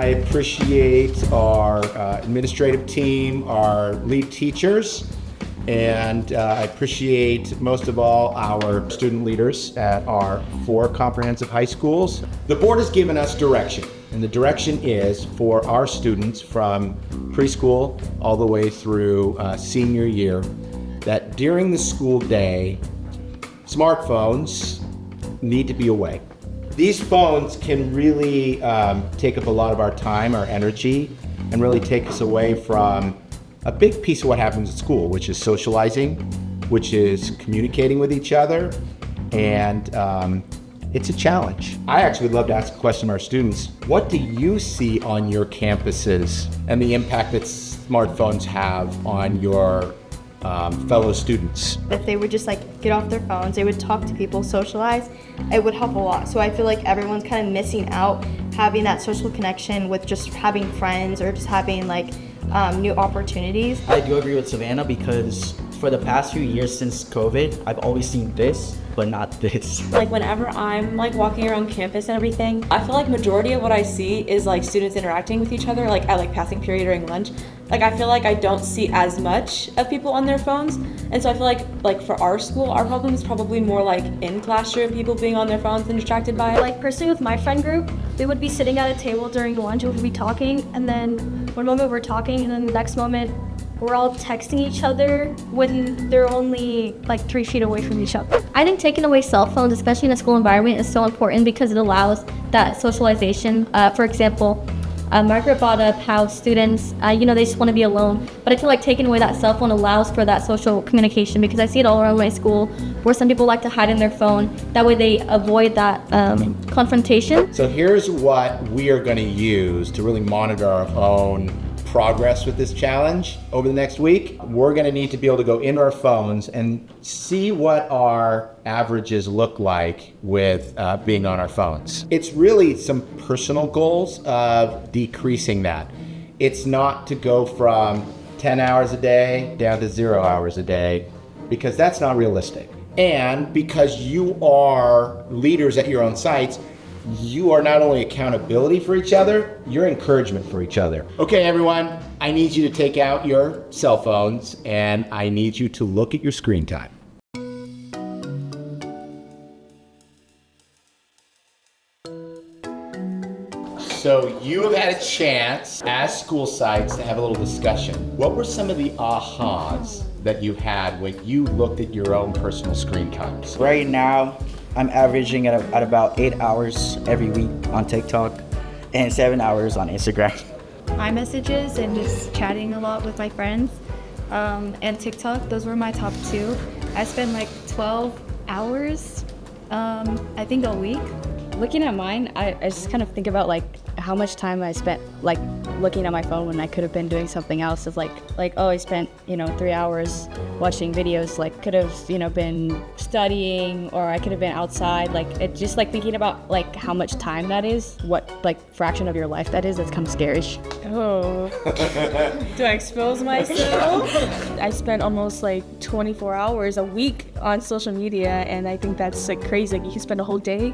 I appreciate our administrative team, our lead teachers, and I appreciate most of all our student leaders at our 4 comprehensive high schools. The board has given us direction, and the direction is for our students from preschool all the way through senior year that during the school day, smartphones need to be away. These phones can really take up a lot of our time, our energy, and really take us away from a big piece of what happens at school, which is socializing, which is communicating with each other, and it's a challenge. I actually would love to ask a question of our students. What do you see on your campuses and the impact that smartphones have on your fellow students? If they would just get off their phones, they would talk to people, socialize, it would help a lot. So I feel like everyone's kind of missing out having that social connection with just having friends or just having new opportunities. I do agree with Savannah because for the past few years since COVID, I've always seen this, but not this. Whenever I'm walking around campus and everything, I feel like majority of what I see is students interacting with each other, at passing period during lunch. I feel like I don't see as much of people on their phones, and so I feel like for our school, our problem is probably more in classroom, people being on their phones and distracted by it. Personally with my friend group, we would be sitting at a table during lunch, we would be talking, and then one moment we're talking, and then the next moment we're all texting each other when they're only 3 feet away from each other. I think taking away cell phones, especially in a school environment, is so important because it allows that socialization. For example, Margaret brought up how students, they just want to be alone. But I feel like taking away that cell phone allows for that social communication because I see it all around my school where some people like to hide in their phone. That way they avoid that confrontation. So here's what we are going to use to really monitor our own progress with this challenge over the next week. We're going to need to be able to go into our phones and see what our averages look like with being on our phones. It's really some personal goals of decreasing that. It's not to go from 10 hours a day down to 0 hours a day, because that's not realistic. And because you are leaders at your own sites, you are not only accountability for each other, you're encouragement for each other. Okay, everyone, I need you to take out your cell phones and I need you to look at your screen time. So you have had a chance as school sites to have a little discussion. What were some of the ahas that you had when you looked at your own personal screen times? Right now, I'm averaging at about 8 hours every week on TikTok and 7 hours on Instagram. iMessages and just chatting a lot with my friends, and TikTok, those were my top 2. I spend 12 hours, I think, a week. Looking at mine, I just kind of think about how much time I spent looking at my phone when I could have been doing something else. It's I spent 3 hours watching videos, could have been studying, or I could have been outside. It just thinking about how much time that is, what fraction of your life that is. That's kind of scary. Oh, do I expose myself? I spent almost 24 hours a week on social media, and I think that's crazy. You can spend a whole day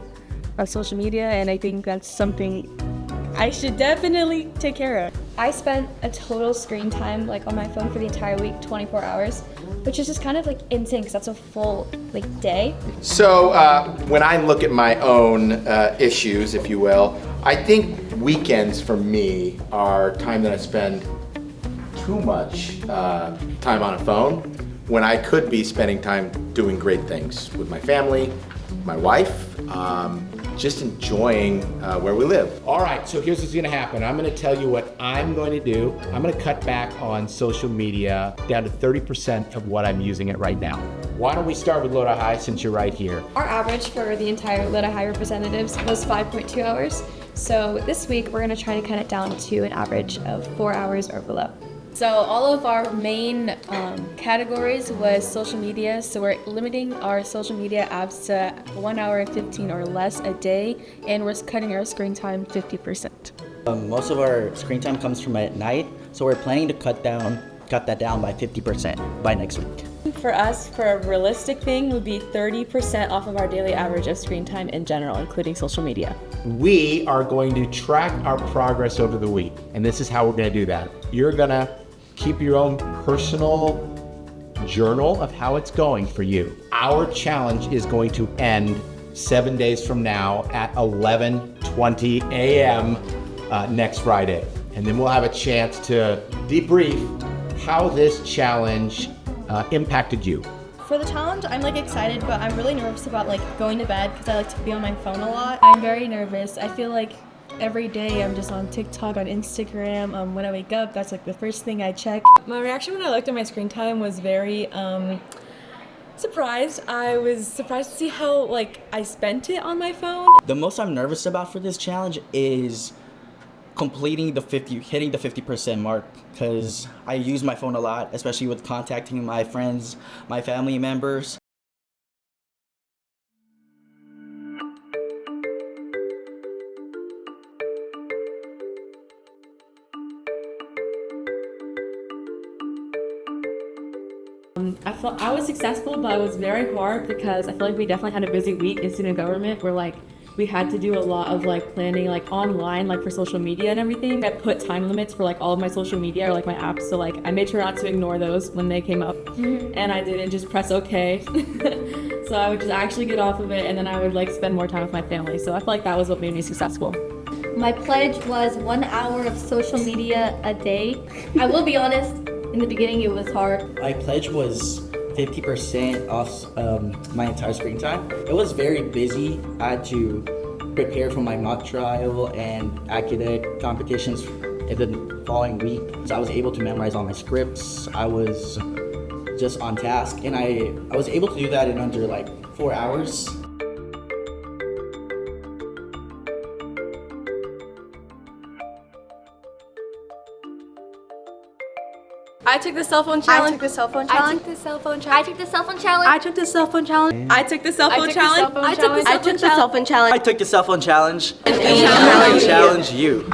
on social media, and I think that's something I should definitely take care of. I spent a total screen time on my phone for the entire week, 24 hours, which is just kind of insane because that's a full day. So when I look at my own issues, if you will, I think weekends for me are time that I spend too much time on a phone when I could be spending time doing great things with my family, my wife, just enjoying where we live. All right, so here's what's gonna happen. I'm gonna tell you what I'm going to do. I'm gonna cut back on social media down to 30% of what I'm using it right now. Why don't we start with Lodi High since you're right here? Our average for the entire Lodi High representatives was 5.2 hours. So this week we're gonna try to cut it down to an average of 4 hours or below. So all of our main categories was social media. So we're limiting our social media apps to 1 hour and 15 or less a day, and we're cutting our screen time 50%. Most of our screen time comes from at night, so we're planning to cut that down by 50% by next week. for us, for a realistic thing, would be 30% off of our daily average of screen time in general, including social media. We are going to track our progress over the week, and this is how we're going to do that. You're going to keep your own personal journal of how it's going for you. Our challenge is going to end 7 days from now at 11:20 a.m. Next Friday. And then we'll have a chance to debrief how this challenge impacted you. For the challenge, I'm like excited, but I'm really nervous about like going to bed because I like to be on my phone a lot. I'm very nervous. I feel like every day I'm just on TikTok, on Instagram. When I wake up, that's like the first thing I check. My reaction when I looked at my screen time was very surprised. I was surprised to see how like I spent it on my phone. The most I'm nervous about for this challenge is hitting the 50% mark, because I use my phone a lot, especially with contacting my friends, my family members. I was successful, but it was very hard because I feel like we definitely had a busy week in student government where like we had to do a lot of like planning like online, like for social media and everything. I put time limits for like all of my social media or like my apps, so like I made sure not to ignore those when they came up, and I didn't just press OK. So I would just actually get off of it, and then I would like spend more time with my family. So I feel like that was what made me successful. My pledge was 1 hour of social media a day. I will be honest, in the beginning it was hard. My pledge was 50% off my entire screen time. It was very busy. I had to prepare for my mock trial and academic competitions in the following week. So I was able to memorize all my scripts. I was just on task, and I was able to do that in under like 4 hours. I took the cell phone challenge. I took the cell phone challenge. I took the cell phone challenge. I took the cell phone challenge. I took the cell phone challenge. I took the cell phone challenge. I took the cell phone challenge. I took the cell phone challenge. I challenge you.